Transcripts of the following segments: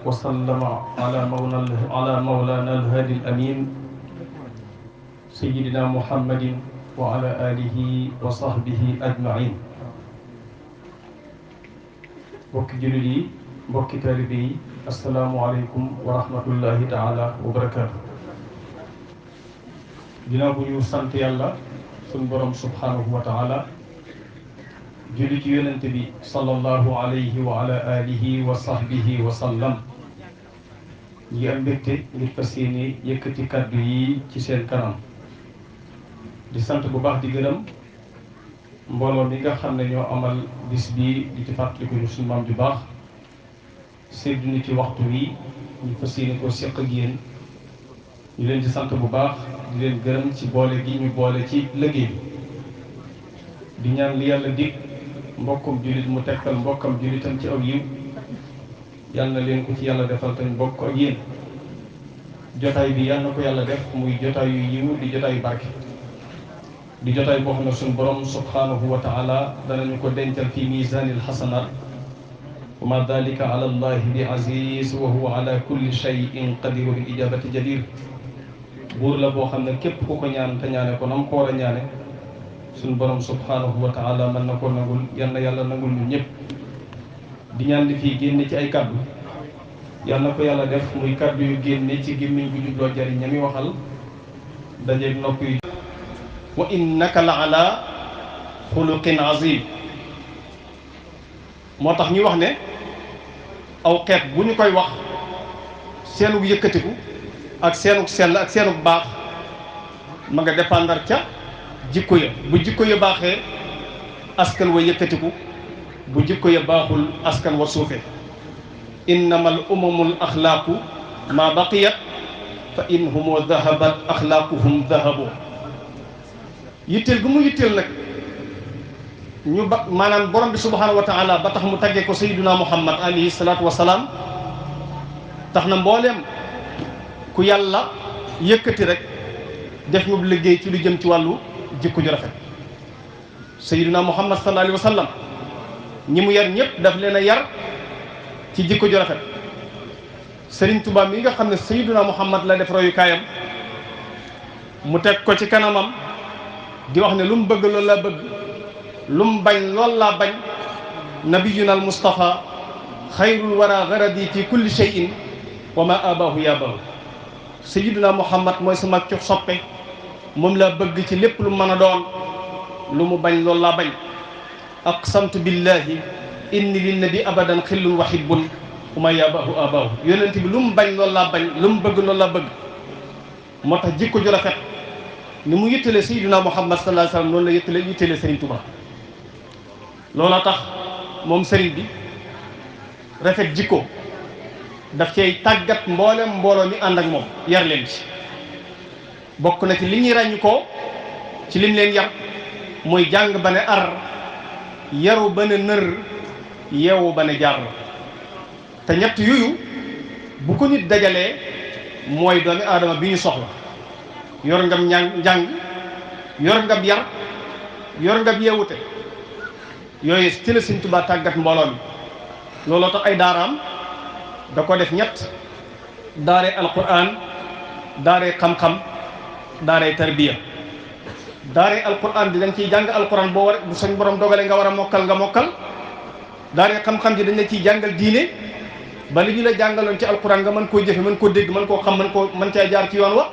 وسلم على مولانا الهادي الأمين سيدنا محمد وعلى آله وصحبه أجمعين. mbokki jullit yi, mbokki taalibe yi, asalaamualeykum wa rahmatullahi taala wa barakaatu. ginnaaw bu ñu sant yàlla suñ borom subhanahu wa taala, julli ci yonente bi sallallahu alayhi wa ala alihi wa sahbihi wa sallam, ñi am mbégte ngir fas yéene yëkkati kàddu yi ci seen kanam. di sant bu baax di gërëm mbooloo mi nga xam ne ñoo amal bis bii di ci fàttaliku ñu suñu maam ju baax seddu ni ci waxtu wi ñu fas yéene ko seq ak yéen. ñu leen di sant bu baax di leen gërëm ci boole gi ñu boole ci liggéey bi. di ñaan li yàlla dig mbokkum jullit mu tegtal mbokkam jullitam ci aw yiw, yàlla na leen ko ci yàlla defal te mbokk ak yéen. jotaay bi yàlla na ko yàlla def muy jotaay yu yiw di jotaay yu barke, di jotaay boo xam ne suñu borom subhanahu wa taala danañu ko dencal fi misanil xasanat, wa ma dalika ala allahi bi aziz wa huwa ala kulli shay'in qadir wa bil ijabati jadir. buur la boo xam ne képp ku ko ñaan te ñaane ko nam ko war a ñaane suñu borom subhanahu wa taala mën na ko nangul. yal na yàlla nangul ñu ñëpp. di ñaan li fii génne ci ay kaddu, yal na ko yàlla def muy kaddu yu génne ci gémmiñ bu jubloo jariñ ñami waxal dajeeg nopp yi. wa innaka la ala xuluqin azim. moo tax ñu wax ne aw xeet bu ñu koy wax seenug yëkkatiku ak seenug sell ak seenug baax ma nga dépendre ca jikko ya. bu jikko ya baaxee askan wa yëkkatiku, bu jikko ya baaxul askan wa suufe. innamal umamul axlaaqu ma baqiyat fa in humo dahabat axlaaquhum dahabu. yitteel gu mu yitteel nag ñu ba maanaam borom bi subhanahu wa taala ba tax mu taggee ko sayyiduna muhammad alayhi salaatu wa salaam, tax na mbooleem ku yàlla yëkkati rek def ñu liggéey ci lu jëm ci wàllu jikko ju rafet. sayyiduna muhammad sallallahu alayhi wa sallam ñi mu yar ñëpp daf leen a yar ci jikko ju rafet. Sëriñ Tuubaa mi nga xam ne sayyiduna muhammad la def royukaayam, mu teg ko ci kanamam di wax ne lu mu bëgg loolu laa bëgg, lu mu bañ loolu laa bañ. nabiyuna al mustafa xayrul wara garadi fi kulli shay'in wa ma abahu ya bahu. sayyiduna muhammad mooy sama cox soppe, moom laa bëgg ci lépp lu mën a doon, lu mu bañ loolu laa bañ. aqsamtu billahi inni lin nabi abadan xillun wa hibbun wa ma yabahu abahu. yonent bi lu mu bañ loolu laa bañ, lu mu bëgg loolu laa bëgg. moo tax jikko ju rafet ni mu yittale sayyidina muhammad sallallahu alayhi wa sallam noonu la yittale Serigne Touba. looloo tax moom Serigne bi rafet jikko daf cay tàggat mboolem mbooloo mi ànd ak moom, yar leen ci. bokk na ci li ñuy ràññ ko ci lim leen yar mooy jàng ba ne ar, yaru ba ne nër, yeewu ba ne jaar la. te ñett yooyu bu ko nit dajalee mooy doomi aadama bi ñu soxla. yor ngam njàng, yor ngam yar, yor ngam yeewute. yooyu ci la Sëriñ Tuubaa tàggat mbooloo mi. looloo tax ay daaraam da ko def ñett: daaree alquran, daaree xam-xam, daaree tarbiya. daaree alquran di dañ ciy jàng alquran boo war bu suñ borom dogalee nga war a mokkal nga mokkal. daaree xam-xam ji dañ la ciy jàngal diine ba li ñu la jàngaloon ci alquran nga mën koo jëfe, mën koo dégg, mën koo xam, mën caa jaar ci yoon wa.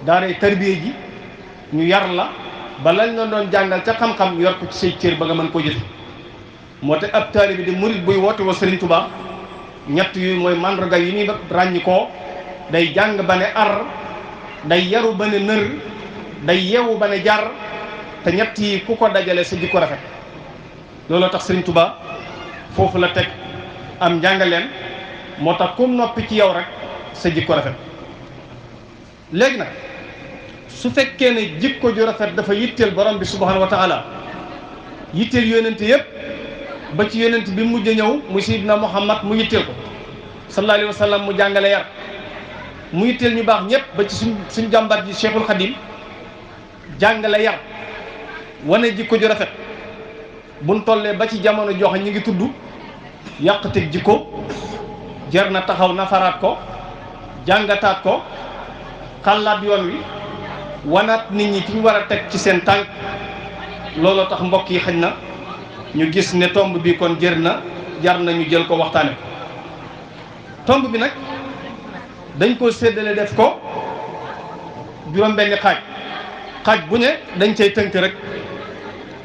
daaree tarbiya ji ñu yar la ba lañ la doon jàngal ca xam-xam yor ko ci say cër ba nga mën koo jëfe. moo tax ab taalibe di murid buy woote wa Serigne Touba ñett yooyu mooy mandarga yi ñuy ràññi koo: day jàng ba ne ar, day yaru ba ne nër, day yeewu ba ne jar. te ñett yi ku ko dajale sa jikko rafet. looloo tax Serigne Touba foofu la teg am njàngaleen. moo tax ku noppi ci yow rek sa jikko rafet. léegi nag su fekkee ne jikko ju rafet dafa yitteel borom bi subhanahu wa taala, yitteel yonent yëpp ba ci yonent bi mujj ñëw muy sayyidina muhammad mu yitteel ko sallallahu alayhi wa sallam, mu jàngale yar. mu yitteel ñu baax ñëpp ba ci suñ jàmbat ji cheikhul xadim jàngale yar, wane jikko ju rafet. buñ tollee ba ci jamono joxe ñu ngi tudd yàqteg jikko, jar na taxaw nafaraat ko jàngataat ko xalaat yoon wi wanaat nit ñi fi ñu war a teg ci seen tànk. looloo tax mbokk yi xëy na ñu gis ne tomb bi kon jar na ñu jël ko waxtaane ko tomb bi nag dañ koo séddale def ko juróom benni xaaj bu ne dañ cay tënk rek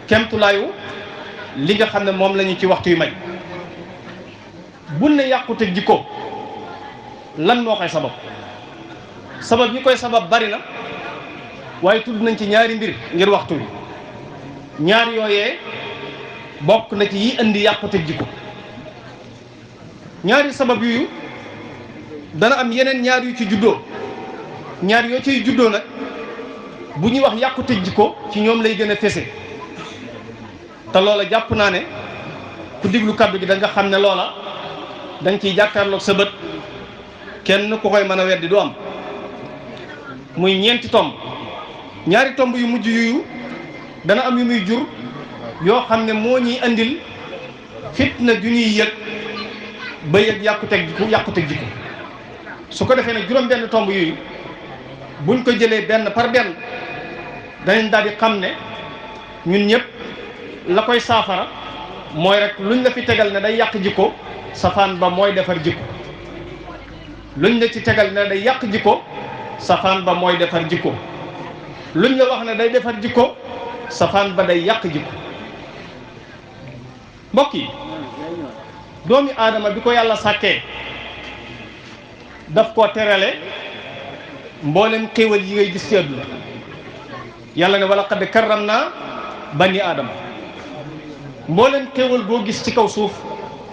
kemtulaayu li nga xam ne moom lañu ci waxtu yu may bu ne yàqute jikko lan moo koy sabab yi koy sabab bari na waaye tudd nañ ci ñaari mbir ngir waxtu wi ñaar yooyee bokk na ci yi indi yàqute jikko ñaari sabab yooyu dana am yeneen ñaar yu ci juddoo ñaar yoo ciy juddoo nag bu ñuy wax yàqute jikko ci ñoom lay gën a fese te loola jàpp naa ne ku diglu kaddu gi da nga xam ne loola da nga ciy jàkkaarloog sa bët kenn ku koy mën a weddi du am muy ñeenti tomb ñaari tomb yu mujj yuyu dana am yu muy jur yoo xam ne moo ñuy andil fitna ju ñuy yëg ba yëg yàqute jikko su ko defee nag juróom benn tomb yooyu buñ ko jëlee benn par benn danañ daal di xam ne ñun ñëpp la koy saafara mooy rek luñ la fi tegal ne day yàq jikko safaan ba mooy defar jikko luñ la ci tegal ne day yàq jikko safaan ba mooy defar jikko luñ la wax ne day defar jikko safaan ba day yàq jikko mbokk yi doomi aadama bi ko yàlla sàkkee daf koo terale mboolem xéewal yi ngay gis ci àdduna yàlla ne wala qad karram naa bani aadama mboolem xéewal boo gis ci kaw suuf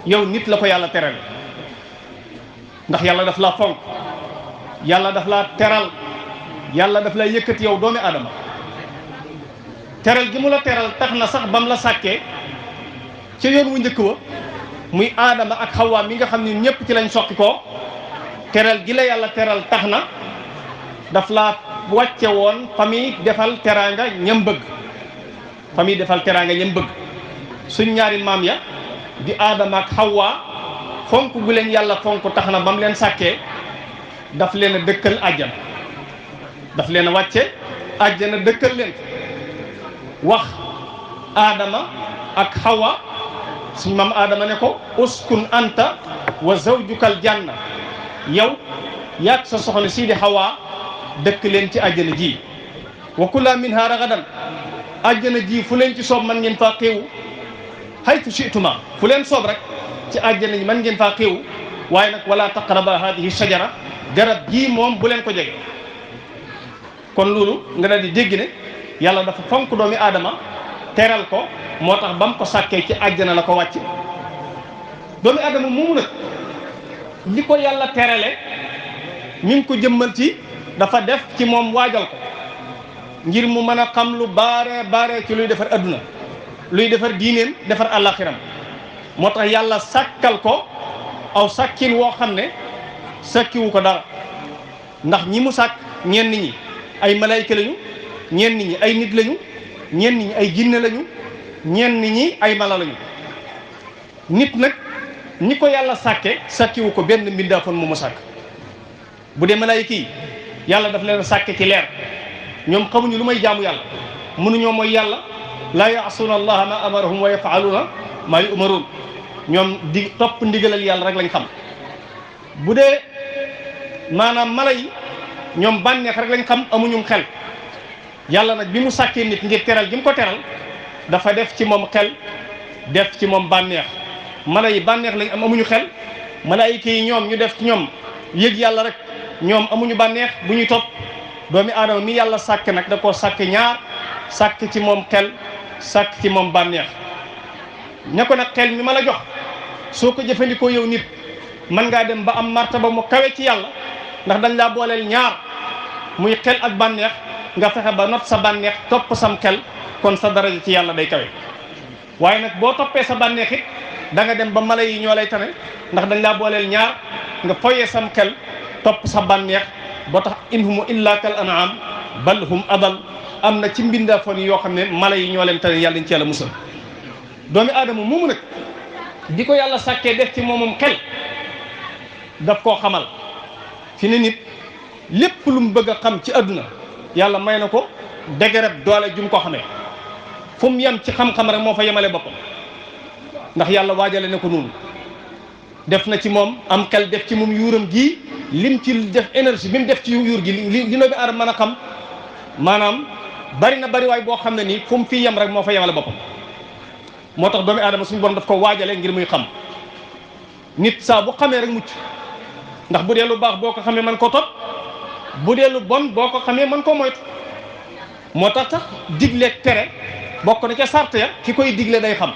yow nit la ko yàlla terale ndax yàlla daf laa fonk yàlla daf laa teral yàlla daf laa yëkkati yow doomi aadama teral gi mu la teral tax na sax bam la sàkkee ca yoon wu njëkk wa muy aadama ak xawaa mi nga xam ne ñëpp ci lañ soqi ko teral gi la yàlla teral tax na daf laa wàcce woon famille defal teraanga ñam bëgg famille defal teraanga ñam bëgg suñ ñaari maam ya di aadama ak xawaa fonk gu leen yàlla fonk tax na ba mu leen sàkkee daf leen a dëkkal àjjana daf leen a wàcce àjjana dëkkal leen wax aadama ak xawa suñ maam aadama ne ko uskun anta wa zawjukal janna yow yaag sa soxna sii di xawa dëkk leen ci àjjana ji wa kula minha ragadan àjjana ji fu leen ci soob man ngeen faa xéewu haytu shi'tuma fu leen soob rek ci àjjana ji man ngeen faa xéewu waaye nag wala taqraba hadihi shajara garab gii moom bu leen ko jege kon loolu nga daal di dégg ne yàlla dafa fonk doomi aadama teral ko moo tax ba mu ko sàkkee ci àjjana la ko wàcc doomi aadama moomu nag li ko yàlla terale ñu ngi ko jëmmal ci dafa def ci moom waajal ko ngir mu mën a xam lu baare ci luy defar adduna luy defar diineem defar àllaaxiram moo tax yàlla sàkkal ko aw sàkkin woo xam ne sàkkiwu ko dara ndax ñi mu sàkk ñenn ñi ay malayka lañu ñenn ñi ay nit lañu ñenn ñi ay jinne lañu ñenn ñi ay mala lañu nit nag ni ko yàlla sàkke sàkkiwu ko benn mbindaafoon mu sàkk bu dee malayka yi yàlla daf leen sàkke ci leer ñoom xamuñu lu may jaamu yàlla mënuñoo mooy yàlla laa yaasuuna allaha ma amarahum wa yafaaluuna maa yumaruun ñoom di topp ndigalal yàlla rek lañ xam bu dee maanaam mala yi ñoom bànneex rek lañ xam amuñum xel yàlla nag bi mu sàkkee nit ngir teral gi mu ko teral dafa def ci moom xel def ci moom bànneex mala yi bànneex lañ am amuñu xel malaayika yi ñoom ñu def ci ñoom yëg yàlla rek ñoom amuñu bànneex bu ñuy topp doomi aadama mi yàlla sàkk nag da koo sàkk ñaar sàkk ci moom xel sàkk ci moom bànneex ña ko nag xel mi ma la jox soo ko jëfandikoo yow nit mën ngaa dem ba am martaba mu kawe ci yàlla ndax dañ laa booleel ñaar muy xel ak bànneex nga fexe ba not sa bànneex topp sam xel kon sa daraja ci yàlla day kawe waaye nag boo toppee sa bànneex it da nga dem ba mala yi ñoo lay tane ndax dañ laa booleel ñaar nga foyee sam xel topp sa bànneex boo tax in humu illa kal an'am bal hum adal am na ci mbindaafoon yoo xam ne mala yi ñoo leen tane yàlla ñu ci yàlla musal doomi aadama moomu nag di ko yàlla sàkkee def ci moomum xel daf koo xamal fi ne nit lépp lu mu bëgg a xam ci àdduna yàlla may na ko dëgërëb doole jum ko xamee fu mu yem ci xam-xam rek moo fa yemale boppam ndax yàlla waajale na ko noonu def na ci moom am xel def ci moom yuuram gii lim ci def énergie bi mu def ci yuur gi li doomi aadama mën a xam maanaam bari na bari waay boo xam ne nii fu mu fii yem rek moo fa yemale boppam moo tax doomi aadama suñu borom daf ko waajale ngir muy xam nit saa bu xamee rek mucc ndax bu dee lu baax boo ko xamee mën koo topp bu dee lu bon boo ko xamee mën koo moytu moo tax digleeg tere bokk na ca sart ya ki koy digle day xam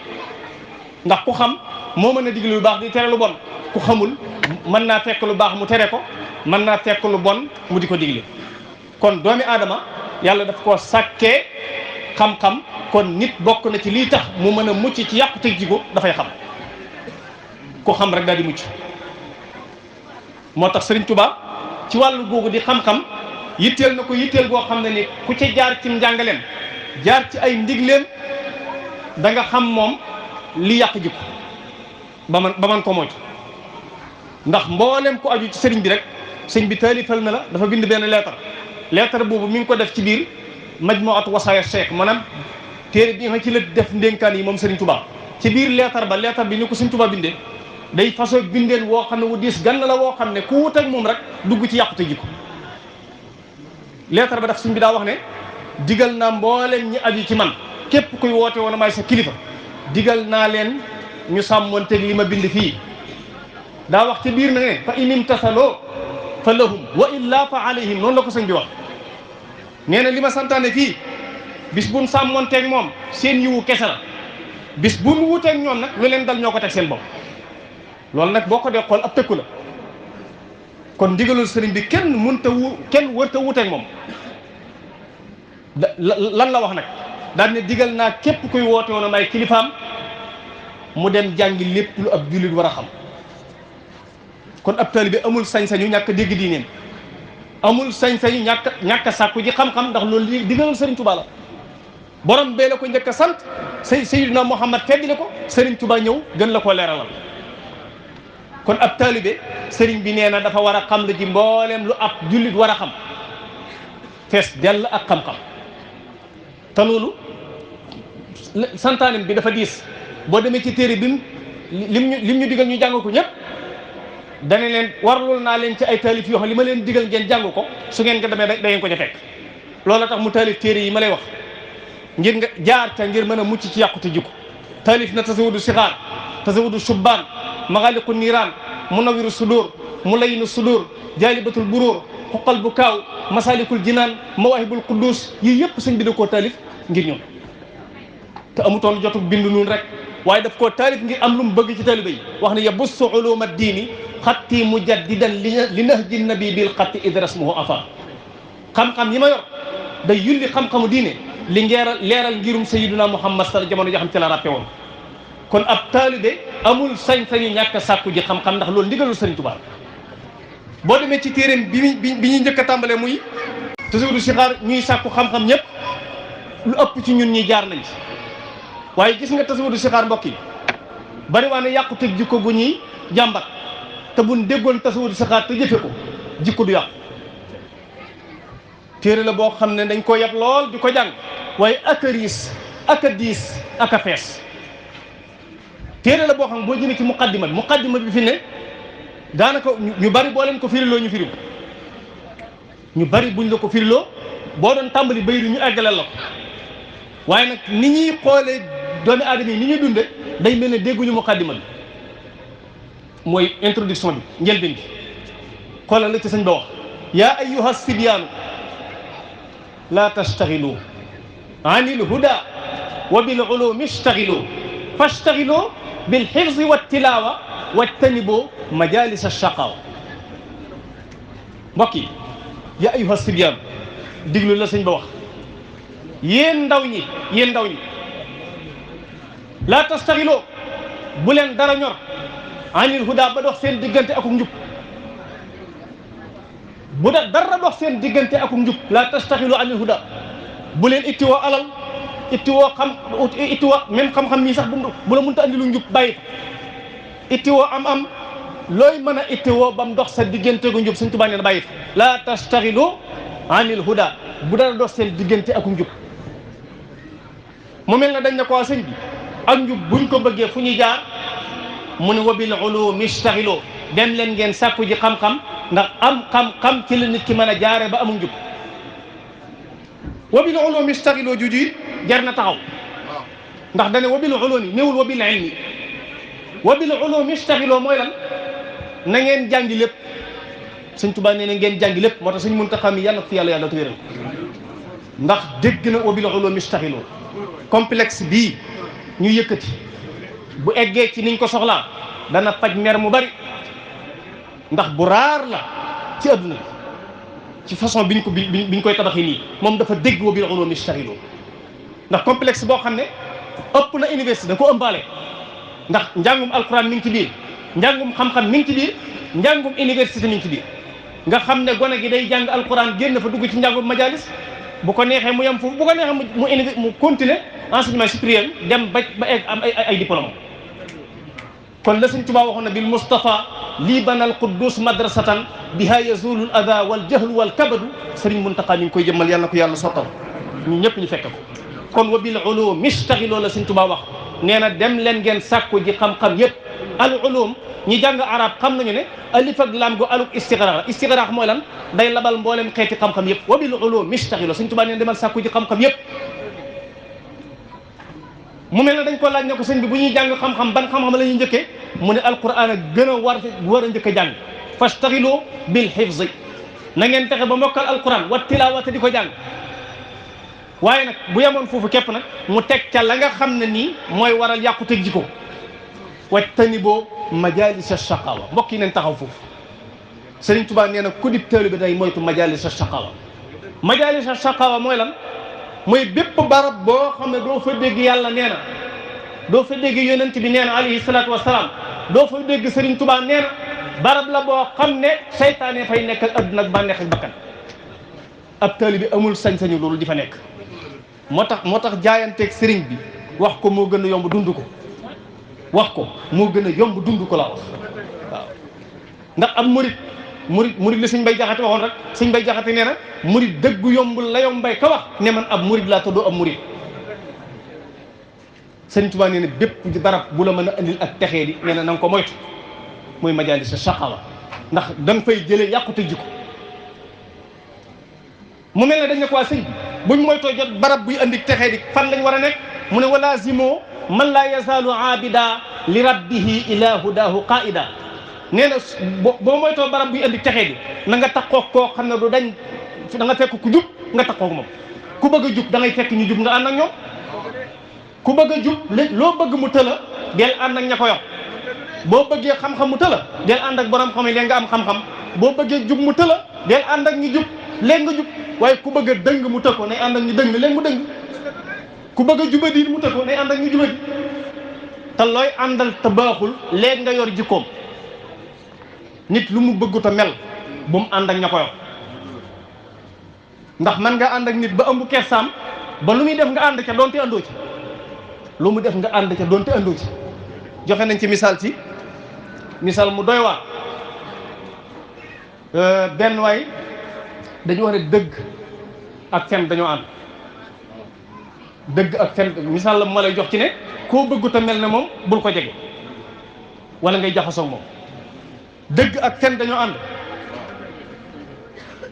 ndax ku xam moo mën a digle lu baax di tere lu bon ku xamul mën naa fekk lu baax mu tere ko mën naa fekk lu bon mu di ko digle kon doomi aadama yàlla daf koo sàkkee xam-xam kon nit bokk na ci lii tax mu mën a mucc ci yàqute jikko dafay xam ku xam rek daal di mucc moo tax Sëriñ Tuubaa ci wàllu googu di xam-xam yitteel na ko yitteel goo xam ne ni ku ca jaar ci njàngaleem jaar ci ay ndigleem da nga xam moom li yàq jikko ba man ko moytu ndax mboolem ku aju ci sëriñ bi rek sëriñ bi taalifal na la dafa bind benn leetar boobu mi ngi ko def ci biir majmuatu wasaaya cheikh maanaam téere bi nga ci la def ndénkaan yi moom Sëriñ Tuubaa ci biir leetar bi ni ko Sëriñ Tuubaa bindee day façon bindeen woo xam ne wu diis gann la woo xam ne ku wut ak moom rek dugg ci yàqute jikko leetar ba daf sëriñ bi daa wax ne digal naa mboolem ñi aju ci man képp kuy woote woon maay sa kilifa digal naa leen ñu sàmmoonteeg li ma bind fii daa wax ci biir na ne fa in imtasaloo fa lahum wa illa fa alayhim noonu la ko sëñ bi wax nee na li ma santaane fii bis buñ sàmmoonteeg moom seen yiwu kese la bis buñ wuuteeg ñoom nag lu leen dal ñoo ko teg seen bopp loolu nag boo ko dee xool ab tëkku la kon ndigalul sëriñ bi kenn wërta wuuteeg moom lan la wax nag daal ne digal naa képp kuy woote woon may kilifaam mu dem jàngi lépp lu ab jullit war a xam kon ab taalibe bi amul sañ-sañu ñàkk dégg diineem amul sañ-sañu ñàkk sàkku ji xam-xam ndax loolu digalul Sëriñ Tuubaa la borom bee la ko njëkk a sant Sayyidina Muhammad feddile ko Sëriñ Tuubaa ñëw gën la koo leeralal kon ab taalibe sëriñ bi nee na dafa war a xam la ji mbooleem lu ab jullit war a xam fees dell ak xam-xam te loolu santaanem bi dafa diis boo demee ci téere bi lim ñu digal ñu jàng ko ñëpp dane leen warlul naa leen ci ay taalif yoo xam li ma leen digal ngeen jàng ko su ngeen ko demee da ngeen ko ca fekk loolu tax mu taalif téere yi ma lay wax ngir nga jaar ca ngir mën a mucc ci yàqute jikko taalif na tasawudu sixaar tasawudu subbaan maxaaliqu niiraan munawiru sudur mulayinu sudur jaalibatul buruur xuqal bu kaaw masalikul jinaan mawaahibul quddus yii yëpp sëñ bi da koo taalif ngir ñoom te amutoon jotu bindu noonu rek waaye daf koo taalif ngir am lu mu bëgg ci taaliba yi wax ne yabussu uluma diini xatti mujaddidan li nahji nabi bil xatti idrasmuhu afa xam-xam yi ma yor day yulli xam-xamu diine li leeral ngirum sayyiduna Muhammad sal jamono joo xam ci la ràppe woon kon ab taalibe amul sañ-sañu ñàkk a sàkku ji xam-xam ndax loolu ndigalul Sëriñ Tuubaa boo demee ci téeréem bi ñuy njëkk a tàmbalee muy tasawudu sixaar ñuy sàkku xam-xam ñëpp lu ëpp ci ñun ñi jaar nañ ci waaye gis nga tasawudu sixaar mbokk yi bari waa ne yàqute jikko gu ñuy jàmbat te buñ déggoon tasawudu sixaar te jëfe ko jikko du yàqu téere la boo xam ne dañ ko yab lool di ko jàng waaye ak a riis ak a diis ak a fees téere la boo xam ne boo jëmee ci muqaddima bi fi ne daanaka ñu bari boo leen ko firiloo ñu firiw ñu bari buñ la ko firiloo boo doon tàmbali bayru ñu eggaleel la ko waaye nag ni ñuy xoolee doomi aadama yi ni ñuy dunde day mel ne dégguñu muqaddima bi mooy introduction bi njëlbeen bi xoolal la ci sëñ ba wax yaa ayyuha sibyaanu laa tastaxilu an il huda wa bil ulumi istaxilu fastaxilu bil xifzi wa tilaawa wajtaniboo majalis ashaqaawa mbokk yi yaa ayyuha sibyaanu diglu la sëñ ba wax yéen ndaw ñi laa tastaxiloo bu leen dara ñor anil huda ba dox seen diggante akuk njub bu da dara dox seen diggante akuk njub laa tastaxiloo anil huda bu leen ittiwoo alal ittiwoo même xam-xam mii sax bu la mënta andi lu njub bàyyi ittiwoo am looy mën a ittewoo ba mu dox sa diggante gu njub Sëñ Tuubaa nee na bàyyi la tastaxilu anil huda bu dara dox seen diggante ak njub. mu mel na dañ ne ko sëñ bi ak njub buñ ko bëggee fu ñuy jaar mu ne wabil ulumi istaxiloo dem leen ngeen sàkku ji xam-xam ndax am xam-xam ci la nit ki mën a jaare ba amul njub. wabil ulumi istaxiloo juju it jar na taxaw ndax dane wabil ulumi néewul wabil ilmi wabil ulumi istaxiloo mooy lan na ngeen jàngi lépp. Sëñ Tuubaa nee na ngeen jàngi lépp moo tax Sëñ Muntaxa mi yàlla na ko fi yàlla te wéral ndax dégg na wabil ulumi istaxiloo complexe bii ñu yëkkati bu eggee ci niñ ko soxlaa dana faj mer mu bari ndax bu raar la ci adduna bi ci façon biñ koy tabaxee nii moom dafa dégg wa bil ulumi istaghiloo ndax complexe boo xam ne ëpp na université da ko ëmbaale ndax njàngum alquran mi ngi ci biir njàngum xam-xam mi ngi ci biir njàngum université mi ngi ci biir nga xam ne gone gi day jàng alquran génn fa dugg ci njàngum majalis bu ko neexee mu yem foofu bu ko neexee mu continuer enseignement supérieur dem ba egg am ay diplôme. kon la Sëñ Tuubaa waxoon na bil Mustafa lii banal quddus madrasatan biha yazulul ada wal jahlu wal kabadu Sëriñ Muntaxa mi ngi koy jëmmal yàlla na ko yàlla sottal ñu ñëpp ñu fekk ko. kon wa bil ulum istaghiloo la Sëñ Tuubaa wax nee na dem leen ngeen sàkku ji xam-xam yëpp. al ulum ñi jàng arab xam nañu ne alif ak lam gu aluk istigraax la istigraax mooy lan day labal mboolem xeeti xam-xam yëpp wa bil ulum istaghiloo Sëñ Tuubaa nee na demal sàkku ji xam-xam yëpp. mu mel ne dañ ko laaj ne ko sëñ bi bu ñuy jàng xam-xam ban xam-xam la ñuy njëkkee mu ne alquran a gën a war a njëkk a jàng fastaxilu bil hifzi na ngeen fexe ba mokkal alquran wa tilawata di ko jàng. waaye nag bu yemoon foofu képp nag mu teg ca la nga xam ne nii mooy waral yàquteg jikko wajtaniboo majalisa shaqawa mbokk yi nañ taxaw foofu. Sëriñ Tuubaa nee na ku di taalibe bi day moytu majalisa shaqawa. majalisa shaqawa mooy lan mooy bépp barab boo xam ne doo fa dégg yàlla nee na doo fa dégg yonent bi nee na alayhi salaatu wasalaam doo fa dégg Sëriñ Tuubaa nee na barab la boo xam ne seytaane fay nekk ak adduna ak bànneex ak bakkan. ab taalibe bi amul sañ-sañu loolu di fa nekk moo tax jaayanteeg sëriñ bi wax ko moo gën a yomb dund ko wax ko moo gën a yomb dund ko laa wax waaw. ndax am murid la Sëñ Bay Jaxate waxoon rek Sëñ Bay Jaxate nee na murid dëggu yombul la yombay ka wax ne man ab murid laa tuddoo ab murid. Sëriñ Tuubaa nee na bépp barab bu la mën a andil ak texee di nee na nga ko moytu muy majaalis sa shaqawa ndax da nga fay jëlee yàqute jikko. mu mel ne dañ ne ko waa sëñ buñ moytoo jot barab buy andi texee di fan lañ war a nekk mu ne walaazimoo man laa yazaalu aabida li rabbihi ila hudahu qaida nee na boo moytoo barab buy andi texee di na nga taxoog koo xam ne du dañ da nga fekk ku jub nga taxoog moom ku bëgg a jub da ngay fekk ñu jub nga ànd ak ñoom ku bëgg a jub loo bëgg mu tëla del ànd ak ña ko yor boo bëggee xam-xam mu tëla del ànd ak borom xam yi léegi nga am xam-xam boo bëggee jub mu tëla del ànd ak ñu jub léegi nga jub waaye ku bëgg a dëng mu tëkko nay ànd ak ñu dëng léegi mu dëng ku bëgg a jubadi mu tëkko nay ànd ak ñu jubadi te looy àndal te baaxul léegi nga yor jikkoom nit lu mu bëggut a mel bu mu ànd ak ña ko yor ndax man nga ànd ak nit ba ëmb kersaam ba lu muy def nga ànd ca doonte andoo ci lu mu def nga ànd ca doonte andoo ci joxe nañ ci misaal mu doy waar benn waay dañu wax ne dëgg ak fen dañoo ànd dëgg ak fen misaal la ma lay jox ci ne koo bëggut a mel ne moom bul ko jege wala ngay jaxasoo moom dëgg ak fen dañoo ànd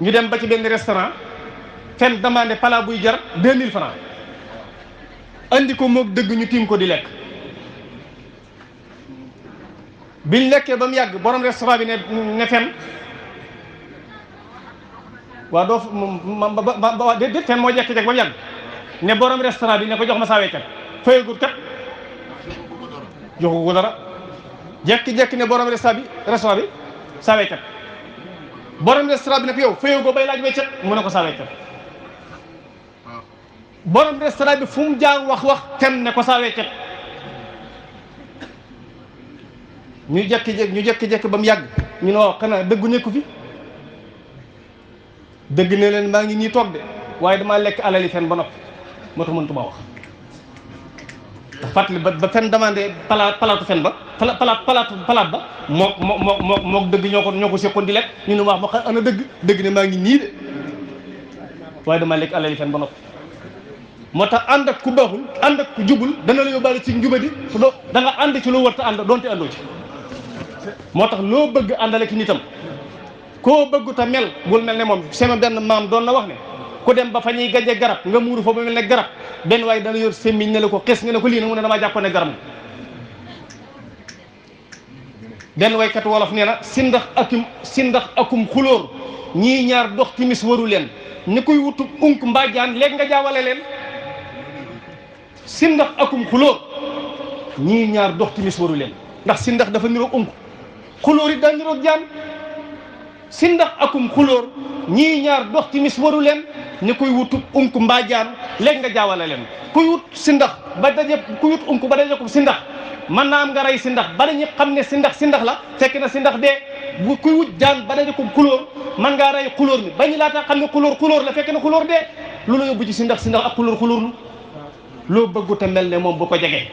ñu dem ba ci benn restaurant fen demandé plat buy jar 2000 francs andi ko moog dëgg ñu tiim ko di lekk biñ lekkee ba mu yàgg borom restaurant bi ne fen waaw doo ba déet fen moo jekki-jekk ba mu yàgg ne borom restaurant bi ne ko jox ma saa weccat fayagut kat joxu ko dara jekki-jekki ne borom restaurant bi saa weccat borom restaurant bi ne ko yow fayagoo bay laaj weccat mu ne ko saa weccat borom restaurant bi fu mu jaar wax fen ne ko saa weccat ñu jekki-jekki ba mu yàgg ñu ne waaw xanaa dëggu nekku fi dëgg ne leen maa ngi nii toog de waaye damaa lekk alali fen ba noppi moo tax mënutuma wax fàttali ba fen demandé palaatu fen ba palaat ba moo dëgg ñoo ko seqoon di lekk ñu ne wax ma xam ana dëgg ne maa ngi nii de waaye dama lekk alal yi fen ba noppi. moo tax ànd ak ku baaxul ànd ak ku jubul dana la yóbbaale ci njubadi da nga ànd ci loo warta ànd doonte àndoo ci. moo tax loo bëgg àndale ki nitam koo bëggu ta mel bul mel ne moom sama benn maam doon na wax ne ku dem ba fa ñuy gaje garab nga muuru fa ba mel ne garab benn waaye dana yor semmiñ ne la ko xes nga ne ko lii na mu ne damaa jàppoon ne garab la. benn waykat wolof nee na sindax akum xulóor ñii ñaar dox timis waru leen ni koy wutu unk mbaa jaan léegi nga jaawale leen. sindax akum xulóor ñii ñaar dox timis waru leen ndax sindax dafa niroog unk xulóor it daa niroog jaan. sindax akum xulóor ñii ñaar dox timis waru leen ni kuy wutu unk mbaa jaan léegi nga jaawale leen kuy wut sindax ba daje kuy wut unk ba daje ko sindax mën naa am nga rey sindax ba dañu xam ne sindax la fekk na sindax dee bu kuy wut jaan ba daje ko xulóor mën ngaa rey xulóor mi bañu laataa xam ne xulóor la fekk na xulóor dee lu la yóbbu ci sindax ak xulóor lu loo bëggu te mel ne moom bu ko jegee.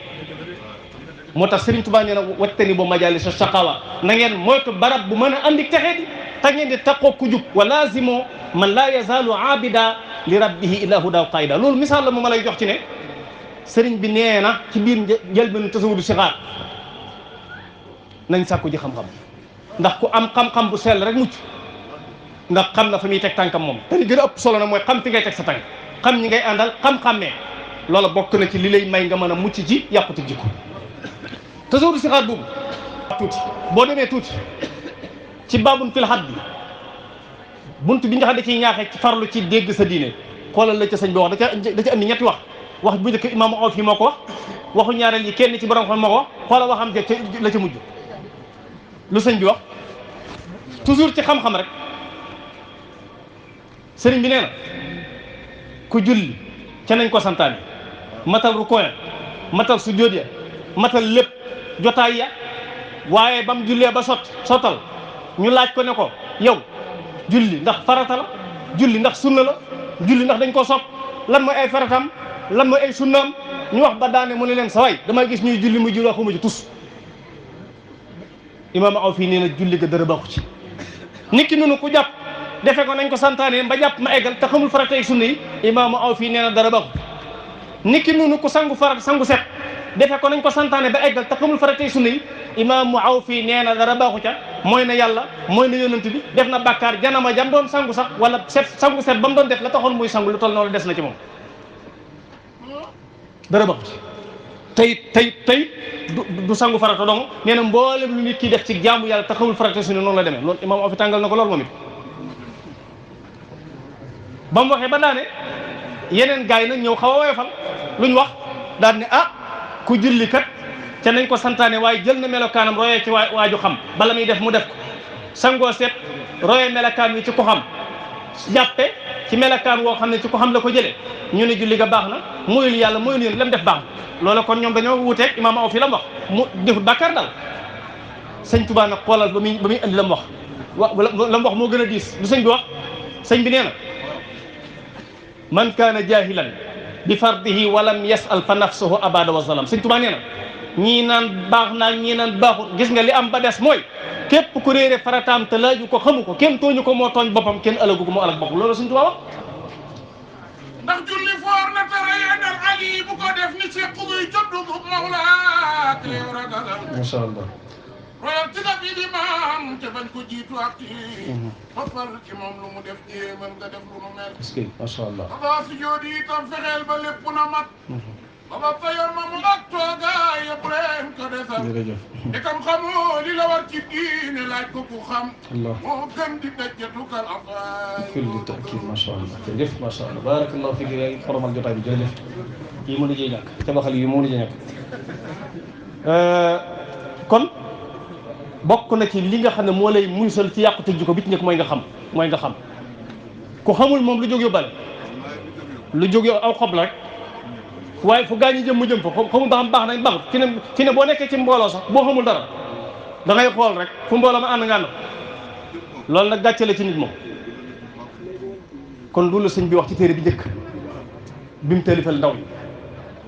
moo tax Serigne Touba nee na wattani bo majalisa shaqawa na ngeen moytu barab bu mën a andi texee di te ngeen di taqoo ku jub wa lazimu man laa yazaalu abida li rabbihi illa huda qaida loolu misaal la mu ma lay jox ci ne sëriñ bi nee na ci biir njëlbéenu tasawudu sixaar nañ sàkku ji xam-xam ndax ku am xam-xam bu sell rek mucc ndax xam na fa muy teg tànkam moom te li gën a ëpp solo na mooy xam fi ngay teg sa tànk xam ñi ngay àndal xam-xammee loola bokk na ci li lay may nga mën a mucc ci yàqute jikko tasawudu sixaar boobu tuuti boo demee tuuti ci baabun fil hadd bi bunt bi nga xam ne ciy ñaaxee ci farlu ci dégg sa diine xoolal la ca sëñ bi wax da ca andi ñetti wax bu njëkk imaamu Awf moo ko wax waxu ñaareel yi kenn ci borom xam moo ko wax xoolal waxam ca la ca mujj lu sëñ bi wax toujours ci xam-xam rek sëriñ bi nee na ku julli ca nañ ko santaane matal rukkoo ya matal sujjóot ya matal lépp jotaay ya waaye ba mu jullee ba sottal ñu laaj ko ne ko yow julli ndax farata la julli ndax sunna la julli ndax dañ ko sopp lan mooy ay faratam lan mooy ay sunnaam ñu wax ba daane mu ne leen sa waay damay gis ñuy julli muy julli waxuma ci tus imaam aw fii nee na julli ga dara baaxu ci nit ki noonu ku jàpp defe ko nañ ko santaane ba jàpp ma eggal te xamul farata ak sunna yi imaam aw fii nee na dara baaxu nit ki noonu ku sangu farata sangu set defe ko nañ ko santaane ba eggal te xamul farata ak sunna yi imaamu aw fii nee na dara baaxu ca mooy na yàlla mooy na yonent bi def na bàkkaar janama jam doon sangu sax wala sangu set ba mu doon def la taxoon muy sangu lu toll noonu des na ci moom dara baaxu ci tey du sangu farata dong nee na mboolem lu nit ki def ci jaamu yàlla te xamul farata sunna noonu la demee loolu imaam aw fi tàngal na ko loolu moom it ba mu waxee ba daane yeneen gars yi nag ñëw xaw a woyofal luñ wax daan ne ku julli kat ca nañ ko santaane waaye jël na melokaanam royee ci waaju xam bala muy def mu def ko sangoo set royee melokaan wi ci ko xam jàppe ci melokaan woo xam ne ci ko xam la ko jëlee ñu ne julli ga baax na moyul yàlla moyul yéen lam def baax na loola kon ñoom dañoo wuuteeg imaam aw fi la mu wax mu defut bàkkaar dal sëñ Tuubaa nag xoolal ba muy andi la mu wax la mu wax moo gën a diis lu sëñ bi wax sëñ bi nee na man kaana jaahilan bi fardihi walam yasal fa nafsuhu abada wa zalam sëñ Tuubaa nee na ñii naan baax naa ñii naan baaxut gis nga li am ba des mooy képp ku réere farataam te laaju ko xamu ko kenn tooñu ko moo tooñ boppam kenn ëllëgu ko moo ëllëg boppam loolu sëñ Tuubaa wax ndax julli foor na tere yendal ali bu ko def ni ci xuduy joddu mawla te ragalal masha Allah royal ci daf yi di maam te bañ ko jiitu ak ci toppal ci moom lu mu def jéemal nga def lu mu mel est-ce que masha Allah baba su joodi itam fexeel ba lépp na mat baba fayoon ma mu ak toogaay yëpp leen ko desal jërëjëf itam xamoo li la war ci diine laaj ko ku xam Allah moo gën di dajjatukal afaay fil di takkid masha Allah jërëjëf masha Allah barakallahu fiik yaa ngi xoromal jotaay bi jërëjëf yi mënu jee ñàkk tabaxal yi mënu jee ñàkk kon bokk na ci li nga xam ne moo lay muysal ci yàqute jikko bi ci njëkk mooy nga xam ku xamul moom lu jóg yu bale lu jóg yow aw xob la rek waaye fu gaañi jëm mu jëm fa xamul ba xam baax nañ baaxut fi ne boo nekkee ci mbooloo sax boo xamul dara da ngay xool rek fu mbooloo ma ànd nga ànd loolu nag gàcce la ci nit moom kon loolu la sëñ bi wax ci téere bi njëkk bi mu taalifal ndaw ñi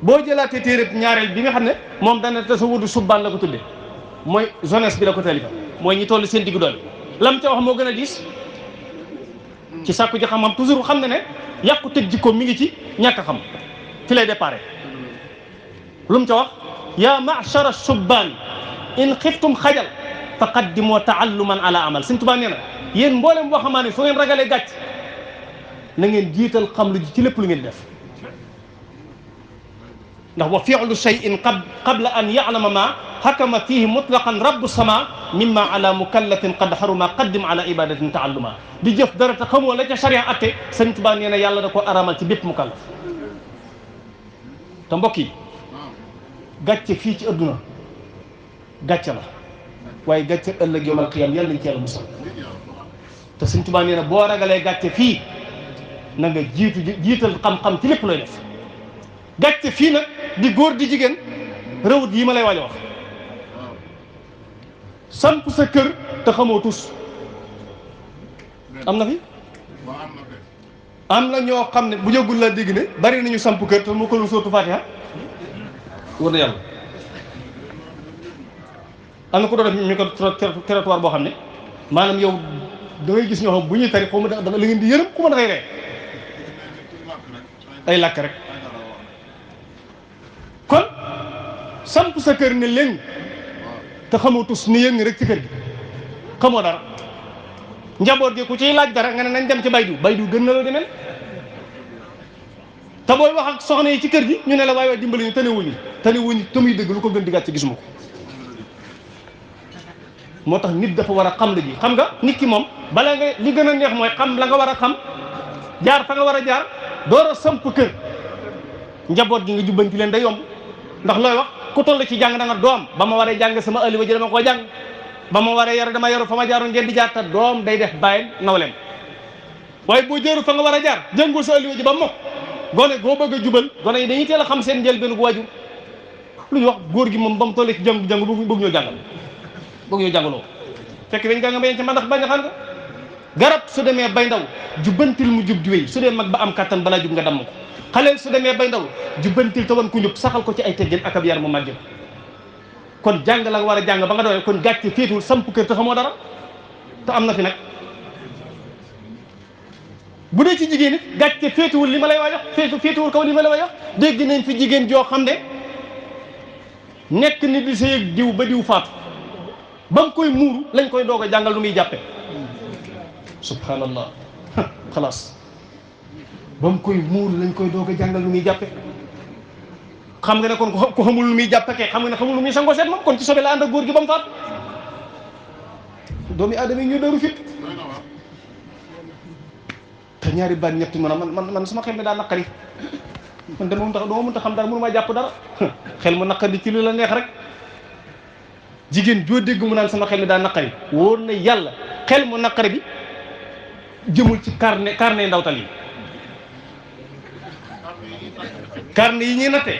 boo jëlaatee téere ñaareel bi nga xam ne moom dana tasawudu subbaan la ko tuddee mooy jeunesse bi la ko talifa mooy ñi toll seen diggu doole lam ca wax moo gën a diis ci sàkku ji xam-xam toujours xam ne ne yàqu teg jikko mi ngi ci ñàkk a xam fi lay déparé lu mu ca wax yaa ma'shara subbaan in xiftum xajal faqaddimoo taalluman ala amal Sëñ Tuubaa nee na yéen mboolem boo xamaa ne su ngeen ragalee gàcc na ngeen jiital xam lu ji ci lépp lu ngeen def ndax wa fi'lu shay'in qabla an ya'lama ma hakama fihi mutlaqan rabbu sama mimma ala mukallafin qad haruma qaddim ala ibadatin taalluma di jëf dara te xamoo la ca sharia atte Sëñ Tuubaa nee na yàlla da ko aramal ci bépp mukallaf te mbokk yi gàcce fii ci adduna gàcce la waaye gàcce ëllëg yawmal qiyaam yàlla nañ ci yàlla musal te Sëñ Tuubaa nee na boo ragalee gàcce fii na nga jiital xam-xam ci lépp looy def gàcce fii nag di góor di jigéen rëwut yi ma lay waaj a wax samp sa kër te xamoo tus am na fi am na ñoo xam ne bu jógul la dégg ne bari nañu samp kër te mu ko lu sóotu Fatiha war na yàlla am na ko doon def ñu ko territoire boo xam ne maanaam yow da ngay gis ñoo xam bu ñuy tari xaw ma da la ngeen di yërëm ku ma dafay ree ay làkk rek kon samp sa kër ne leen te xamoo tus ni yëngu rek ci kër gi xamoo dara njaboot gi ku ciy laaj dara nga ne nañ dem ci baydu gën na la demel te booy wax ak soxna yi ci kër gi ñu ne la waay waay dimbali ñu tanewuñu te muy dëgg lu ko gën di gàtt ci gisuma ko moo tax nit dafa war a xam la ji xam nga nit ki moom bala nga li gën a neex mooy xam la nga war a xam jaar fa nga war a jaar door a samp kër njaboot gi nga jubbanti leen day yomb ndax looy wax ku toll ci jàng da nga doom ba ma waree jàng sama aliwa ji dama koo jàng ba ma waree yaru dama yaru fa ma jaaroon ngeen di jaar te doom day def bàyyil nawleem waaye boo jëru fa nga war a jaar jëngul sa aliwa ji ba mokk gone goo bëgg a jubal gone yi dañuy teel a xam seen njëlbéenu waajur lu ñu wax góor gi moom ba mu tollee ci jàng bëgg ñoo jàngal bëgg ñoo jàngaloo fekk dañ nga bañ ci ma ndax bañ a xam nga garab su demee bay ndaw jubbantil mu jub di wéy su dee mag ba am kattan balaa jub nga damm ko xaleel su demee bay ndaw jubbantil te wan ku ñub saxal ko ci ay teggin ak ab yar mu màggee kon jàng la nga war a jàng ba nga doon kon gàcce féetuwul samp kër te xamoo dara te am na fi nag bu dee ci jigéen it gàcce féetuwul li ma lay waaj wax féetuwul kaw li ma lay waaj wax dégg nañ fi jigéen joo xam ne nekk ni di sëy diw ba diw faatu ba mu koy muuru lañ koy doog a jàngal lu muy jàppe subhanallah xalaas ba mu koy muuru lañ koy doog a jàngal lu muy jàppe xam nga ne kon ko xamul lu muy jàppe kay xam nga ne xamul lu muy sango seet moom kon ci sobe la ànd ak góor gi ba mu faatu doomi aadama yi ñu dooru fit te ñaari baat ñetti mën a man sama xel mi daa naqari man dama mënta xam dara mënu maa jàpp dara xel mu naqari ci lu la neex rek jigéen joo dégg mu naan sama xel mi daa naqari wóor na yàlla xel mu naqari bi jëmul ci carnet ndawtal yi carnet yi ñuy natte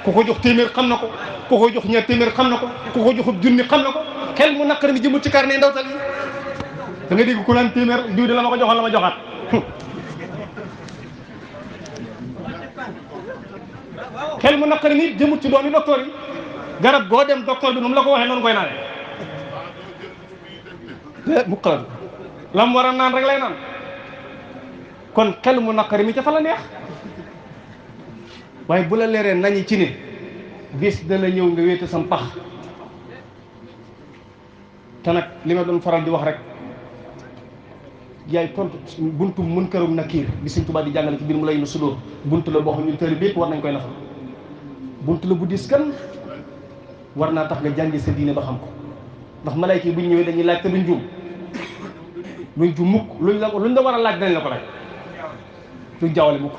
ku ko jox téeméer xam na ko ku ko jox ñaar téeméer xam na ko ku ko joxub junni xam na ko xel mu naqari bi jëmul ci carnet ndawtal yi da nga dégg ku naan téeméer diw de la ma ko joxoon la ma joxaat xel mu naqari ni jëmut ci doomi docteur yi garab goo dem docteur bi nu mu la ko waxee noonu koy naanee muqalatu la mu war a naan rek lay naan kon xel mu naqari mi ca fa la neex waaye bu la leeree nañi ci ne bis dana ñëw nga wéete sam pax te nag li ma doon faral di wax rek yaay tontu buntu mën kërum nakiir bi Sëñ Tuubaa di jàngale ci biir mu lay nu sudóor buntu la boo xam ñun tëri bépp war nañ koy nafal buntu la bu dis kan war naa tax nga jàngi sa diine ba xam ko ndax malayka yi bu ñu ñëwee dañuy laaj te duñ juum mukk luñ la war a laaj dinañ la ko laaj duñ jaawale mukk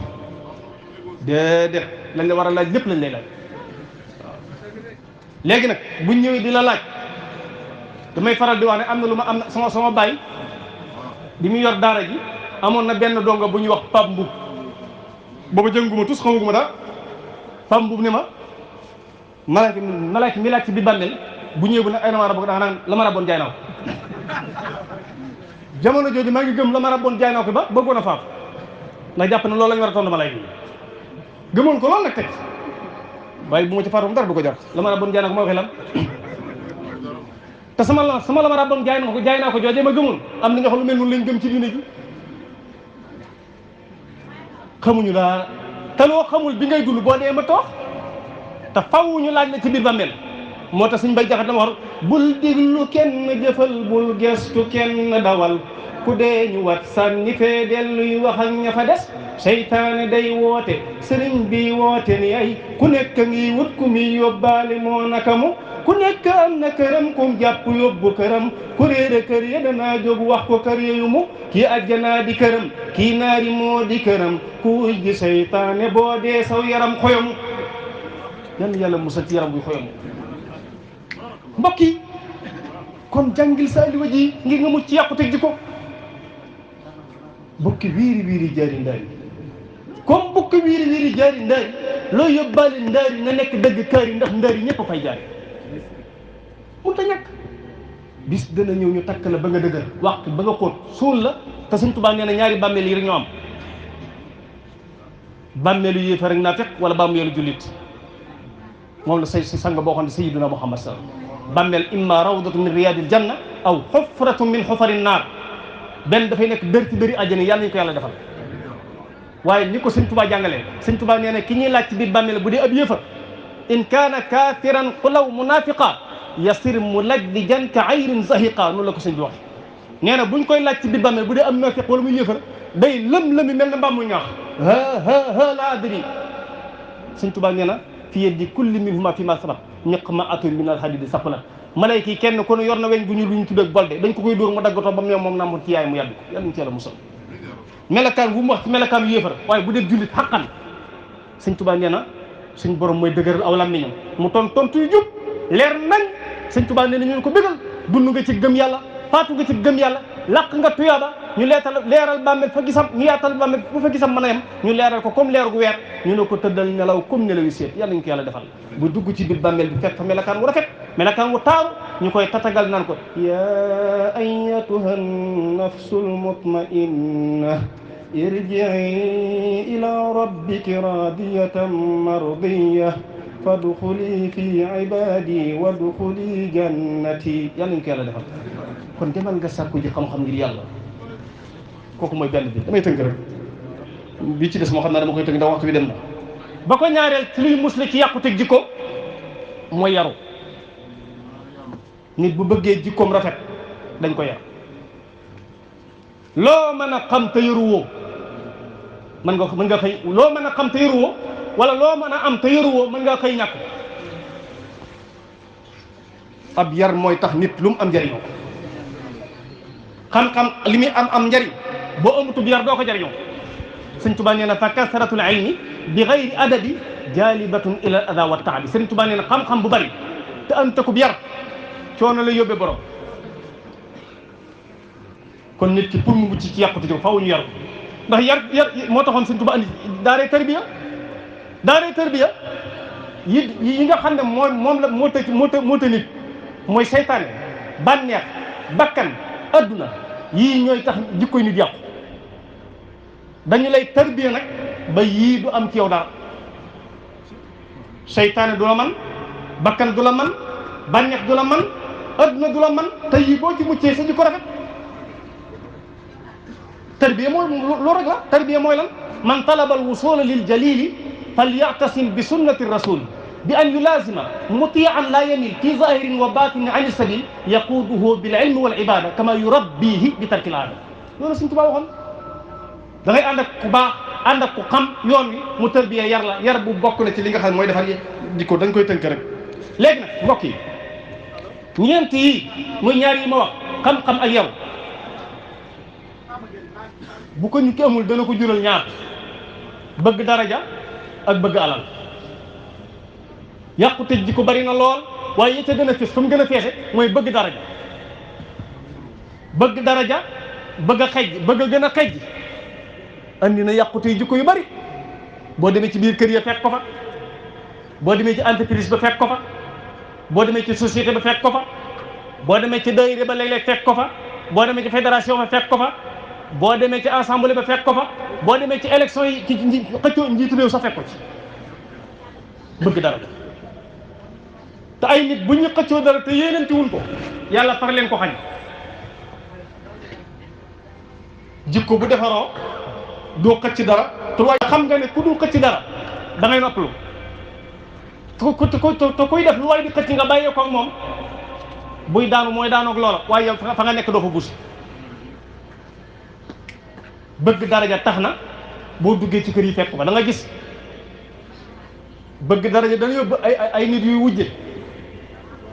déedéet lañ la war a laaj lépp lañ lay laaj waaw léegi nag buñ ñëwee di la laaj damay faral di wax ne am na lu ma am na sama baay bi mu yor daara ji amoon na benn donga bu ñuy wax Pape Mboup booba jënguma tus xamaguma dara Pape Mboup ne ma malaaka mi laaj ci bi bàmmeel bu ñëwee bu ne ay la ma rabon daa naan la ma rabon jaay naaw jamono jooju maa ngi gëm la ma rabon jaay naaw ko ba bëggoon a faaf ndax jàpp na loolu la ñu war a tontu malaaka yi gëmoon ko loolu nag teg waaye bu ma ci faatu dara du ko jar la ma rabon jaay naaw ko ma waxee lan te sama la ma rabboon jaay naa ko joojee ma gëmoon am na ñoo xam lu mel noonu lañ gëm ci diine ji xamuñu daa te loo xamul bi ngay dund boo dee ma toox te faw ñu laaj la ci biir bàmmeel moo tax suñ bay jaxat dama wax bul diglu kenn jëfal bul gestu kenn dawal ku dee ñu wat sànni fee delluy wax ak ña fa des seytaane day woote sëriñ bi woote ni ay ku nekk ngi wut ku mi yóbbaale moo naka mu ku nekk am na këram kum jàpp yóbbu këram ku réere kër ya danaa jóg wax ko kër yu mu kii àjjanaa di këram kii naari moo di këram ku ji seytaane boo dee saw yaram xoyomu yan yàlla musal ci yaram buy xoyomu mbokk yi kon jàngil sa aliwa ji ngir nga mucc ci yàquteg ji ko bukki wiiri wiiri jaari ndaari comme bukki wiiri wiiri jaari ndaari loo yóbbaale ndaari nga nekk dëgg kaari ndax ndaari ñëpp a fay jaari mun ta ñàkk bis dana ñëw ñu takk la ba nga dëgër waxtu ba nga xóot suul la te Sëñ Tuubaa nee na ñaari bàmmeel yi rek ñoo am bàmmeelu yéefar rek naa fekk wala bàmmeelu jullit moom la si sang boo xam ne sayyiduna Muhammad sallallahu alayhi wasallam bàmmeel imma rawdatu min riyadil janna aw xufratu min xufari naar benn dafay nekk dër ci dëri àjjana yàlla ñu ko yàlla defal waaye ni ko Sëñ Tuubaa jàngalee Sëñ Tuubaa nee na ki ñuy laaj ci biir bàmmeel bu dee ab yéefar in kaana kaafiran xulaw munafiqa yasir mu lajdijan ka ayrin zahiqa noonu la ko sëñ bi wax nee na buñ koy laaj ci biir bàmmeel bu dee am naafiq wala muy yéefar day lëm-lëmi mel na mbaam mu ñaax ha la adri Sëñ Tuubaa nee na fi yeddi kulli minhuma fi ma sabaq miqma'atun min al-hadidi saqulat malayka yi kenn ku ne yor na weñ bu ñu lu ñu tuddee bolde dañ ko koy dóor mu daggatoo ba mu moom namoon ci yaay mu yàgg ko yàlla ñu ci yàlla musal melakaan bu mu wax ci melakaan yéefar waaye bu dee jullit xaqan Sëñ Tuubaa nee na suñ borom mooy dëgëral aw làmmiñam mu tontu yu jub leer nañ Sëñ Tuubaa nee na ñu ko bégal dund nga ci gëm yàlla faatu nga ci gëm yàlla làq nga tuyaaba ñu leeral bàmmeel fa gisam ñu yaatal bàmmeel fu fa gisam mën a yem ñu leeral ko comme leer gu weer ñu ne ko tëddal nelaw comme nelaw yu seet yàlla ñu ko yàlla defal bu dugg ci biir bàmmeel bi fekk fa melakaan wu rafet melakaan wu taaru ñu koy tatagal naan ko ya ayyatuha nafsul mutma'inna irji'i ila rabbiki radiyatan mardiyya fadxuli fi ibadi wadxuli jannati yàlla ñu ko yàlla defal kon demal nga sàkku ji xam-xam ngir yàlla kooku mooy benn bi damay tënk rek bi ci des moo xam naa dama koy tënk ndax waxtu bi dem na ba ko ñaareel ci luy musle ci yàquteg jikko mooy yaru nit bu bëggee jikkoom rafet dañ ko yar loo mën a xam te yaruwoo mën nga xëy loo mën a xam te yaruwoo wala loo mën a am te yaruwoo mën nga xëy ñàkk ab yar mooy tax nit lu mu am njëriñoo xam-xam li muy am njëriñ boo amutub yar doo ko jëriñoo Sëñ Tuubaa nee na fa kasratul ilmi bi gayri adabi jalibatun ila al ada wa taabi Sëñ Tuubaa nee na xam-xam bu bari te am takub yar coono la yóbbee borom kon nit ki pour mu mucc ci yàqute jo faaw ñu yar ndax yar moo taxoon Sëñ Tuubaa andi daaree tarbiya yi nga xam ne moom la moo të nit mooy seytaane bànneex bakkan adduna yii ñooy tax jikkoy nit yàqu dañu lay tarbiya nag ba yii du am ci yow dara seytaane du la man bakkan du la man bànneex du la man adduna du la man te yii boo ci muccee sa jikko rafet tarbiya mooy loolu rek la tarbiya mooy lan man talaba al wusula lil jalili falyatasim bi sunnati rasul bi an yulazima mutian la yamil fi zahirin wa batinin an sabil yaquduhu bil ilmi wal ibada kama yurabbihi bi tarkil aada loolu Sëñ Tuubaa waxoon da ngay ànd ak ku baax ànd ak ku xam yoon wi mu tërbiya yar la yar bu bokk na ci li nga xam ne mooy defar jikko dañ koy tënk rek léegi nag mbokk yi ñeent yi muy ñaar yi ma wax xam-xam ak yow bu ko nit ki amul dana ko jural ñaar bëgg daraja ak bëgg alal yàqute ji ko bari na lool waaye yite gën a fees fa mu gën a feese mooy bëgg daraja bëgg a xej bëgg a gën a xej andi na yàqute yi jikko yu bari boo demee ci biir kër ya fekk ko fa boo demee ci entreprise ba fekk ko fa boo demee ci société ba fekk ko fa boo demee ci daayira ba léeg-léeg fekk ko fa boo demee ci fédération ba fekk ko fa boo demee ci assemblée ba fekk ko fa boo demee ci élection yi ci xëccoo njiitu réew sax fekk ko ci bëgg daraja te ay nit bu ñu xëccoo dara te yéenante wuñ ko yàlla far leen ko xañ. jikko bu defaroo doo xëcc dara te waaye xam nga ne ku dul xëcc dara da ngay noppalu te kuy def lu waay di xëcc nga bàyyee ko ak moom buy daanu mooy daanoog loola waaye yow fa nga nekk doo fa busi. bëgg daraja tax na boo duggee ci kër yi fekk ko da nga gis bëgg daraja dana yóbbu ay nit yuy wujje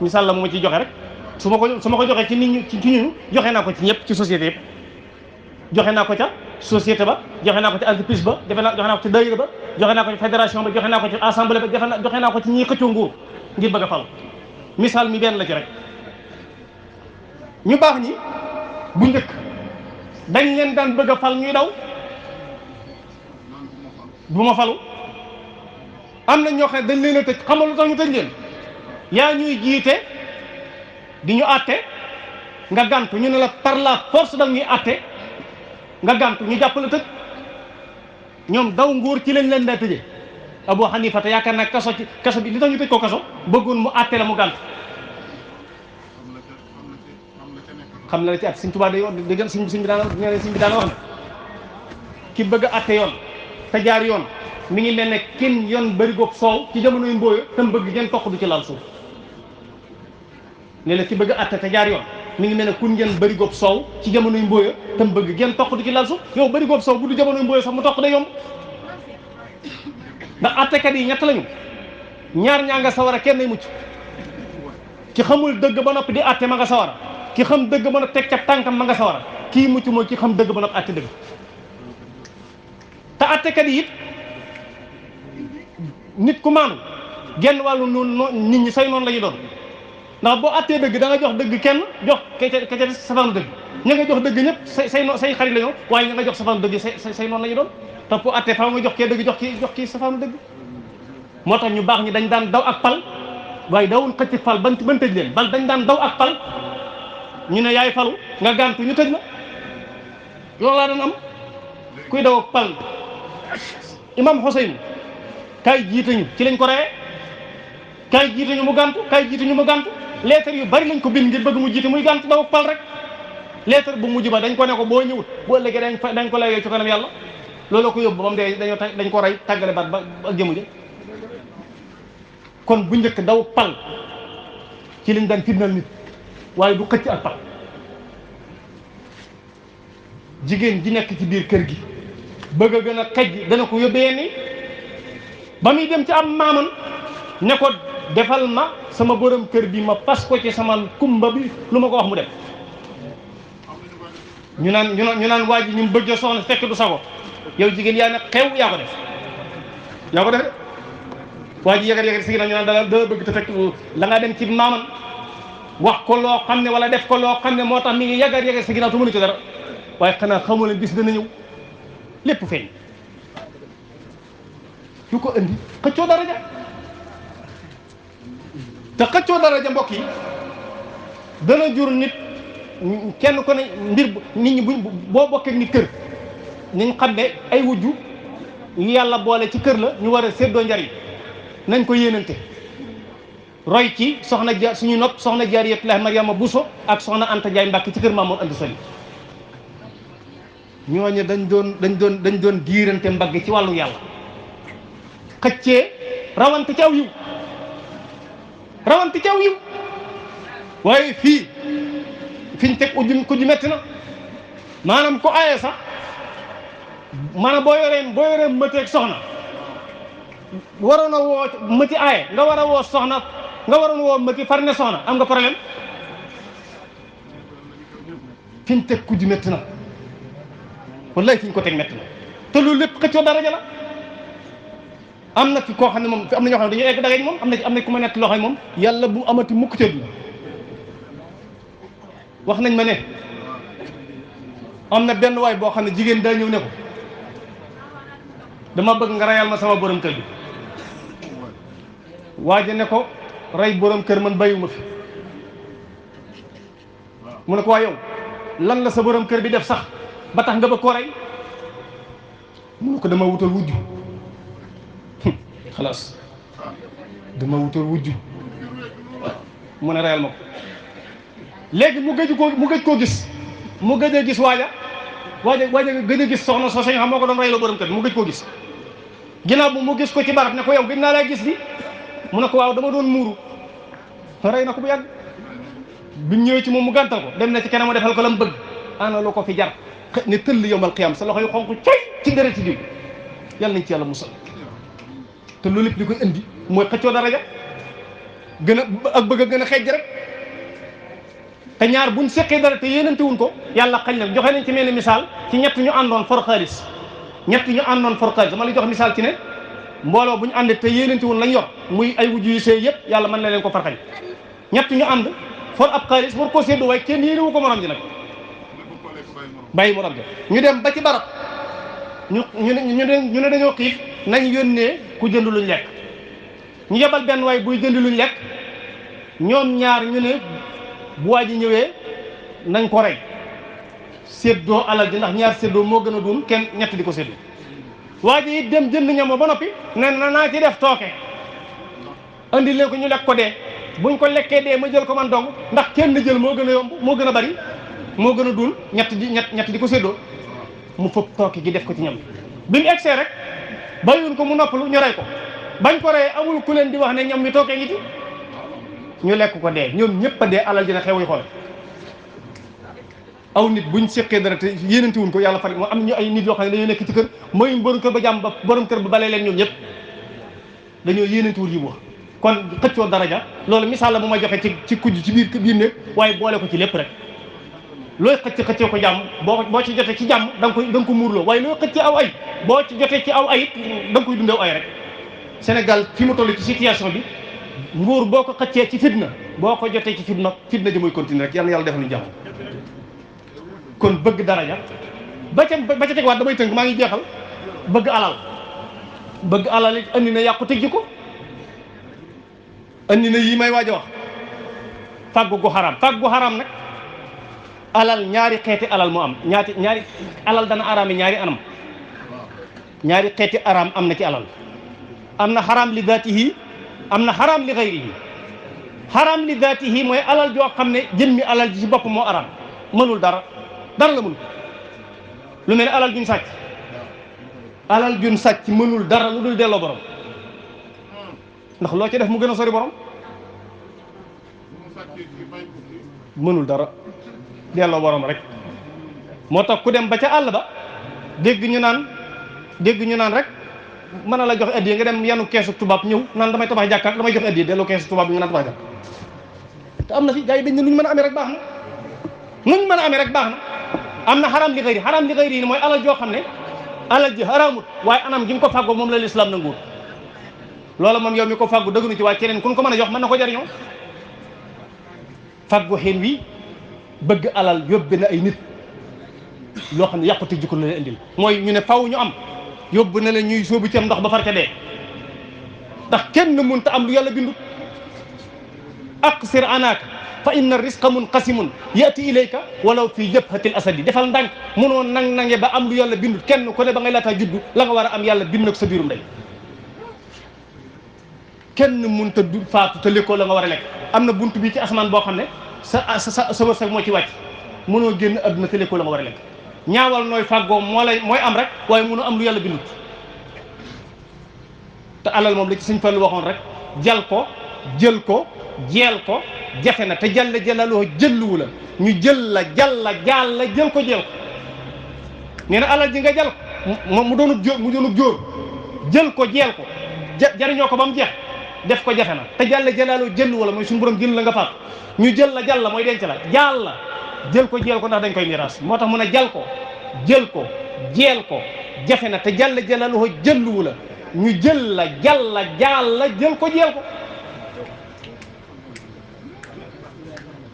misaal la mu ma ci joxe rek su ma ko joxee ci nit ñi ci ñu joxe naa ko ci ñëpp ci société yëpp joxe naa ko ca société ba joxe naa ko ci entreprise ba joxe naa ko ci daayira ba joxe naa ko ci fédération ba joxe naa ko ci assemblée ba joxe naa ko ci ñi xëccoo nguur ngir bëgg a fal misaal mi benn la ci rek. ñu baax ñi bu njëkk dañ leen daan bëgg a fal ñuy daw bu ma falu am na ñoo xam ne dañ leen a tëj xamal lu tax ñu tëj leen yaa ñuy jiite di ñu àtte nga gàntu ñu ne la par la force dal ñuy àtte nga gàntu ñu jàpp la tëj ñoom daw nguur ci lañ leen daa tëjee Abu Hanifa te yaakaar naa kaso bi li tax ñu tëj ko kaso bëggoon mu àtte la mu gàntu xam na la ci at Sëñ Tuubaa day wax dëgg sëñ bi daana wax ne ki bëgg a àtte yoon te jaar yoon mi ngi mel ne kenn yoon bëri góob soow ci jamonoy mbooya te bëgg ngeen toq du ci laal suuf ne la ki bëgg a àtte te jaar yoon mi ngi mel ne kun ngeen bëri góob soow ci jamonoy mbooya te bëgg ngeen toq du ci laal suuf yow bëri góob soow bu du jamonoy mbooya sax mu toq day yomb ndax àttekat yi ñett lañu ñaar ñaa nga sawara kenn ay mucc ki xamul dëgg ba noppi di àtte ma nga sawara ki xam dëgg mën a teg ca tànkam ma nga sawara kii mucc mooy ki xam dëgg mën a àtte dëgg te àttekat yi it nit ku maanu genn wàllu noonu nit ñi say noonu la ñu doon ndax boo àttee dëgg da nga jox dëgg kenn jox ka safaanu dëgg ña nga jox dëgg ñëpp say xarit la ñoo waaye ña nga jox safaanu dëgg say noonu la ñu doon te bu àttee faaw nga jox kee dëgg jox kii safaanu dëgg moo tax ñu baax ñi dañ daan daw ak pal waaye dawul xëcc fal ban tëj leen bal dañ daan daw ak pal ñu ne yaay falu nga gàntu ñu tëj la loolu laa doon am kuy daw ak pal imam Xuseyn kaay jiite ñu ci lañ ko reyee kaay jiite ñu mu gàntu kaay jiite ñu mu gàntu lettre yu bari lañ ko bind ngir bëgg mu jiite muy gàntu daw ak pal rek lettre bu mujj ba dañ ko ne ko boo ñëwut boo ëllëgee dañ ko layoo ci kanam yàlla looloo ko yóbbu ba mu dee dañ ko rey tàggale baat ba ak jëmu ja kon bu njëkk daw pal ci lañ daan firnal nit waaye du xëcc ak pal jigéen ji nekk ci biir kër gi bëgg a gën a xej dana ko yóbbee ni ba muy dem ci am maaman ne ko defal ma sama borom kër bi ma pas ko ci sama kumba bi lu ma ko wax mu def ñu naan waa ji ñu bëgg soxna fekk du sago yow jigéen yaa ne xew yaa ko def de waa ji yëgat si ginnaaw ñu naan da bëgg te fekk la nga dem ci maaman wax ko loo xam ne wala def ko loo xam ne moo tax mi ngi yàggat si ginnaaw tu mënu ci dara waaye xanaa xamoo leen bis dana ñëw lépp feeñ yu ko indi xëccoo daraja te xëccoo daraja mbokk yi dana jur nit kenn ko ne mbir nit ñi boo bokkee nit kër niñ xam ne ay wujju yàlla boole ci kër la ñu war a séddoo njariñ nañ ko yéenante roy ci soxna ja suñu nopp soxna Jaaratullaahi Mariama Bousso ak soxna Anta Ndiaye Mbàkke ci kër Mamour Anta Sali ñooñu dañ doon diirante mbagg ci wàllu yàlla xëccee rawante ci aw yiw waaye fii fiñ teg ku ji metti na maanaam ko aaye sax maanaam boo yoree mëteeg soxna waroon a woo mëti aaye nga war a woo soxna nga waroon woo mëti far ne soxna am nga problème fiñ teg ku ji metti na wallaay fi ñu ko teg metti na te loolu lépp xëccoo daraja la am na fi koo xam ne moom am na ñoo xam ne dañuy egg dagañ moom am na ku ma nett loo xam ne moom yàlla bu amati mukk tëdd la wax nañ ma ne am na benn waay boo xam ne jigéen daa ñëw ne ko dama bëgg nga rayal ma sama borom kër bi waaje ne ko rey borom kër man bayuma fi mu ne ko waa yow lan la sa borom kër bi def sax ba tax nga ba koo rey mu ne ko dama wutal wujju xalaas dama wutal wujju mu ne reyal ma ko léegi mu gëj koo gis mu gëj a gis waaja gëj a gis soxna soo sañ xam moo ko doon reyloo borom kër mu gëj koo gis ginnaaw bu mu gis ko ci barab ne ko yow gën naa laa gis bi mu ne ko waaw dama doon muuru rey na ko bu yàgg bi mu ñëwee ci moom mu gàntal ko dem na ci keneen mu defal ko la mu bëgg ana lu ko fi jar ne tëll yowmal qiyaam sa loxo yu xonq coy ci deret ci diw yàlla nañ ci yàlla musal te loolu lépp li koy indi mooy xëccoo daraja gën a ak bëgg a gën a xeej rek te ñaar buñ seqee dara te yéenante wuñ ko yàlla xañ na joxe nañ ci mel ni misaal ci ñett ñu àndoon for xaalis dama la jox misaal ci ne mbooloo bu ñu àndee te yéenante wuñ lañ yor muy ay wujju yu sëy yëpp yàlla mën na leen ko farxañ ñett ñu ànd for ab xaalis war koo séddoo waaye kenn yéene wu ko morom ji nag bàyyi morom ji ñu dem ba ci barab ñu ne dañoo xiif nañ yónnee ku jënd luñ lekk ñu yebal benn waay buy jënd luñ lekk ñoom ñaar ñu ne bu waa ji ñëwee nañ ko rey séddoo alal ji ndax ñaar séddoo moo gën a duun kenn ñett di ko séddoo waa ji it dem jënd ñam ba noppi ne naa ci def tooke andi leen ko ñu lekk ko dee buñ ko lekkee dee ma jël ko man dong ndax kenn jël moo gën a yomb moo gën a bari moo gën a duun ñett di ko séddoo mu fëpp tooke gi def ko ci ñam bi mu egsee rek bàyyiwuñ ko mu noppalu ñu rey ko bañ ko reyee amul ku leen di wax ne ñam wi tookee ngi ci ñu lekk ko dee ñoom ñëpp a dee alal ji na xew yi xool aw nit buñ seqee dara te yéenante wuñ ko yàlla fari moo am ñu ay nit yoo xam ne dañoo nekk ci kër mooy borom kër ba jàmm ba borom kër ba balee leen ñoom ñëpp dañoo yéenante wul yi wax kon xëccoo daraja loolu misaal la bu ma joxe ci kujj ci biir néeg waaye boole ko ci lépp rek looy xëccee ko jàmm boo ci jotee ci jàmm da nga ko muurloo waaye looy xëccee aw ay boo ci jotee ci aw ay it da nga koy dundew ay rek Sénégal fi mu toll ci situation bi nguur boo ko xëccee ci fitna boo ko jotee ci fitna ji muy continuer rek yàlla defal ñu jàmm kon bëgg daraja ba ca tegwaat damay tënk maa ngi jeexal bëgg alal it andi na yàqu tëj ko andi na yi may waaj a wax fàggu gu xaraam nag alal ñaari xeeti alal moo am ñaari alal dana araami ñaari anam ñaari xeeti araam am na ci alal am na xaraam li daatihi am na xaraam li xayrihi xaraam li daatihi mooy alal joo xam ne jëmmi alal ji ci bopp moo araam mënul dara la mënul lu mel ne alal jun sàcc mënul dara lu dul delloo borom ndax loo ci def mu gën a sori borom mënul dara delloo borom rek moo tax ku dem ba ca àll ba dégg ñu naan rek mën na la jox addiya nga dem yanu keesu tubaab ñëw naan damay tabax jàkkaat damay jox addiya delloo keesu tubaab bi nga naan tabax jàkk te am na fi gars yi dañ ne nuñ mën a amee rek baax na am na xaram li xëyri yi mooy alal joo xam ne alal ji xaraamut waaye anam gi nga ko fàggoo moom la lislaam nanguwul loola moom yow mi ko fàggu dëggunu ci waaye keneen kun ko mën a jox mën na ko jariñoo fàggu xeen wi bëgg alal yóbbe na ay nit loo xam ne yàqute jikko la leen indil mooy ñu ne faw ñu am yóbbu na leen ñuy sóobu ci am ndox ba far ca dee ndax kenn mënta am lu yàlla bindu aqsir anaaka fa inna risqa munqasimun yati ilayka walaw fi jabhatil asadi defal ndànk mënoo nange ba am lu yàlla bindut kenn ku ne ba ngay laataa juddu la nga war a am yàlla bind na ko sa biirum ndey kenn mënta du faatu te lekkoo la nga war a lekk am na buntu bi ci asamaan boo xam ne sa wërsëg moo ci wàcc mënoo génn adduna te lekkoo la nga war a lekk ñaawal nooy fàggoo mooy am rek waaye mënoo am lu yàlla bindut te alal moom la ci Sëñ Fallu waxoon rek jal ko jël ko jeel ko jafe na te jalla jalaaluhu jëlluwu la ñu jël la jaal la jël ko jeel ko nee na alal ji nga jal ko mu doonub jóor jël ko jeel ko jariñoo ko ba mu jeex def ko jafe na te jalla jalaaluhu jëlluwu la mooy suñu borom jël la nga faatu ñu jël la jàll mooy denc la jaal la jël ko jeel ko ndax dañ koy miraas moo tax mu ne jal ko jël ko jeel ko jafe na te jalla jalaaluhu jëlluwu la ñu jël la jaal la jël ko jeel ko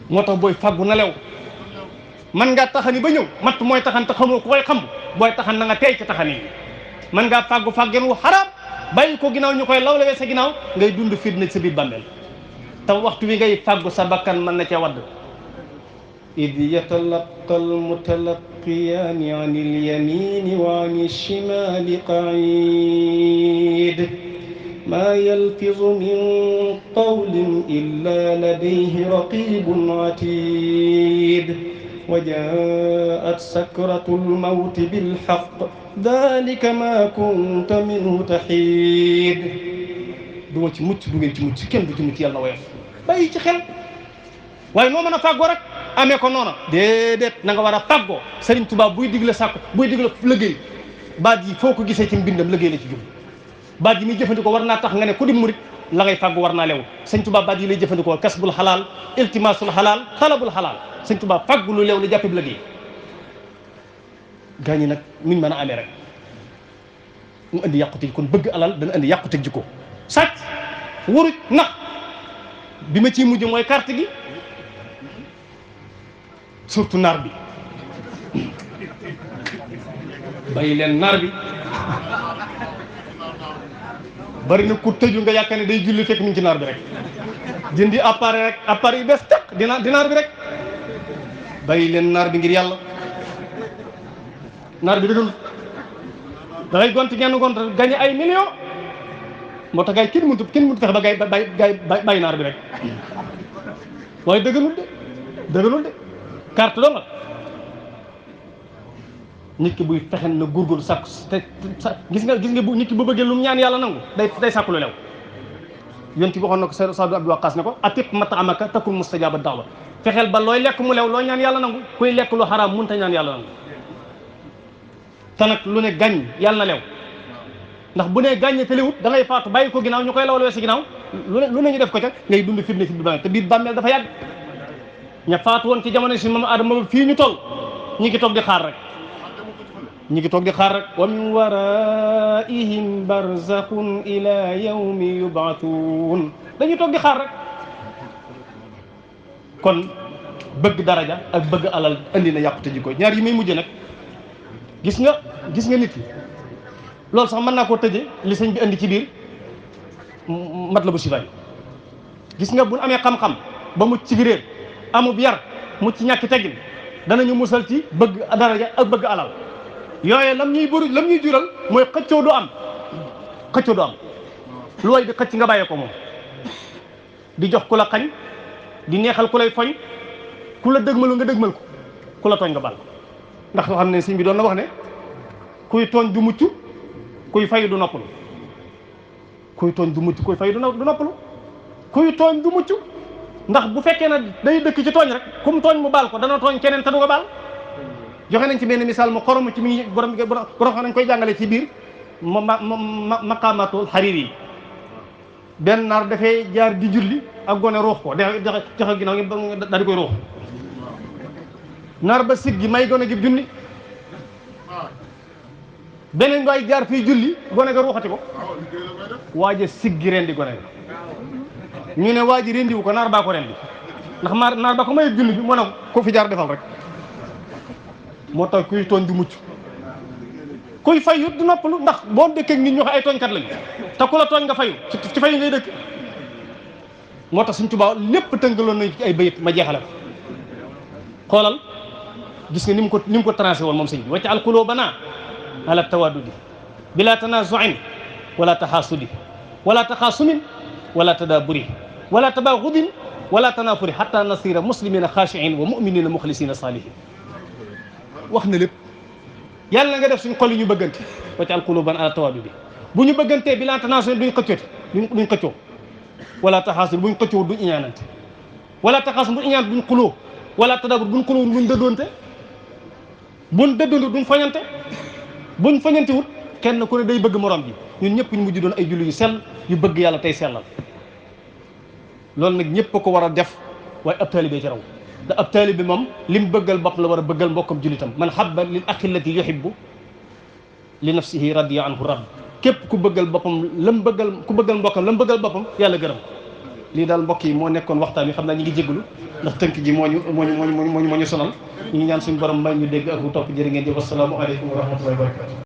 moo tax booy fàggu na lew man ngaa taxani ba ñëw matt mooy taxan te xamoo ko koy xam booy taxan na nga tey ci taxani man ngaa fàggu fàggeen wu xaraam bàyyi ko ginnaaw ñu koy lawlawee sa ginnaaw ngay dund fitna sa biir bàmmeel te waxtu wi ngay fàggu sa bakkan mën na cee wadd id yatalaqa almutalaqiyaani an ilyamini wa an alshimali qaid ما يلفظ من قول إلا لديه رقيب عتيد وجاءت سكرة الموت بالحق ذلك ما كنت منه تحيد duma ci mucc du ngeen ci mucc kenn du ci mucc yàlla na woyof bàyyi ci xel waaye noo mën a fàggoo rek amee ko noona déedéet na nga war a fàggoo Sëriñ Tuubaa buy digle sàkku buy digle liggéey baat yi foo ko gisee ci mbindam liggéey la ci jub baat yi muy jëfandikoo war naa tax nga ne ku di murit la ngay fàggu war naa lew Sëriñ Tuubaa baat yi lay jëfandikoo kasbul xalaal iltimaasul xalaal talabul xalaal Sëriñ Tuubaa fàggu lu lew la jàppe bi liggéey gaa ñi nag nuñ mën a amee rek mu indi yàqute kon bëgg alal dana indi yàqute jikko sàcc wuruj nax bi ma ciy mujj mooy carte gi surtout naar bi bàyyi leen naar bi bari na ku tëju nga yaakaar ne day julli fekk mi ngi ci naar bi rek jëndi appareil rek appareil yu bees tàq di naar bi rek bàyyi leen naar bi ngir yàlla naar bi dëggul da ngay gont genn gont gañe ay millions moo tax gars yi kenn mënut fexe ba gay bàyyi naar bi rek waaye dëgganul de carte doo nga nit ki buy fexen na gurgul sàkku te gis nga bu nit ki bu bëggee lu mu ñaan yàlla nangu day sàkku lu lew yonent bi waxoon na ko Saadu Abi Waqaas ne ko atib mat'amaka takun mustajaaba da'wa fexeel ba looy lekk mu lew loo ñaan yàlla nangu kuy lekk lu xaraam mënut a ñaan yàlla nangu te nag lu ne gàññ yàlla na lew ndax bu nee gàññe te lewut da ngay faatu bàyyi ko ginnaaw ñu koy lawal weesi ginnaaw lu ne ñu def ko ca ngay dund fitne fi bàmmeel te biir bàmmeel dafa yàgg ña faatu woon ci jamono si moom Adama fii ñu toll ñi ngi toog di xaar rek wa min waraihim barzakhun ila yawmi yub'athun dañuy toog di xaar rek kon bëgg daraja ak bëgg alal andi na yàqute jikko ñaar yi may mujj nag gis nga nit ki loolu sax mën naa koo tëje li sëñ bi andi ci biir Matlabu Chifaay gis nga bu amee xam-xam ba mucc ci réer amub yar mucc ci ñàkki teggin danañu musal ci bëgg daraja ak bëgg alal yooye lam ñuy jural mooy xëccoo du am lu way di xëcc nga bàyyee ko moom di jox ku la xañ di neexal ku lay foñ ku la dëgmalu nga dëgmal ko ku la tooñ nga bal ndax soo xam ne sëñ bi doon na wax ne kuy tooñ du mucc kuy fay du noppalu kuy tooñ du mucc kuy fay du noppalu kuy tooñ du mucc ndax bu fekkee na day dëkk ci tooñ rek kum tooñ mu baal ko dana tooñ keneen te du ko baal joxe nañ ci benn misaal mu xorom ci mi ngi borom xam nañ koy jàngale ci biir maqaamatul Hariri yi benn naar dafay jaar di julli ak gone ruux ko joxe ginnaaw daal di koy ruux naar ba siggi may gone gi junni beneen ngay jaar fii julli gone ga ruuxati ko waaje siggi rendi gone ga ñu ne waa ji rendiwu ko naar baa ko rendi ndax naar ba ko may junni bi moo ne ko fi jaar defal rek moo tax kuy tooñ du mucc kuy fayu du noppalu ndax boo dëkkee nit ñoo xam ay tooñkat lañu te ku la tooñ nga fayu ci fayu ngay dëkk moo tax Sëñ Tuubaa lépp tënkaloon nañ ci ay bayit ma jeexale ko xoolal gis nga ni mu ko tracé woon moom sëñ bi wacca al quluubana ala tawaddudi bila tanazuin wala taxaasudi wala taxaasumin wala tadaaburi wala tabaagudin wala tanafuri hatta nasira muslimina xaashiin wa muminina muxlisina saalihin wax na lépp yàlla nga def suñ xol yi ñu bëggante wacca al quluuban ala tawaddudi bu ñu bëggantee bila tanazuin duñ xëccoo wala taxaasud buñ xëccoo duñ iñaanante wala taxaasud buñ iñaan duñ xuloo wala tadaabur buñ xuloo buñ dëddoonte duñ fañante buñ fañante wut kenn ku ne day bëgg morom bi ñun ñëpp ñu mujj doon ay julli yu sell yu bëgg yàlla tey sellal loolu nag ñëpp a ko war a def waaye ab taalibe ci raw da ab taalibe moom lim bëggal bopp la war a bëggal mbokkam jullitam man habba lil axi allati yuhibbu li nafsihi radiya anhu rabb képp ku bëggal boppam ku bëggal mbokkam lam bëggal boppam yàlla gërëm lii daal mbokk yi moo nekkoon waxtaan wi xam naa ñi ngi jégalu ndax tënk ji moo ñu sonal ñu ngi ñaan suñu borom may ñu dégg ak bu topp jërë ngeen jëf assalaamu aleykum wa rahmatullahi wa barakatu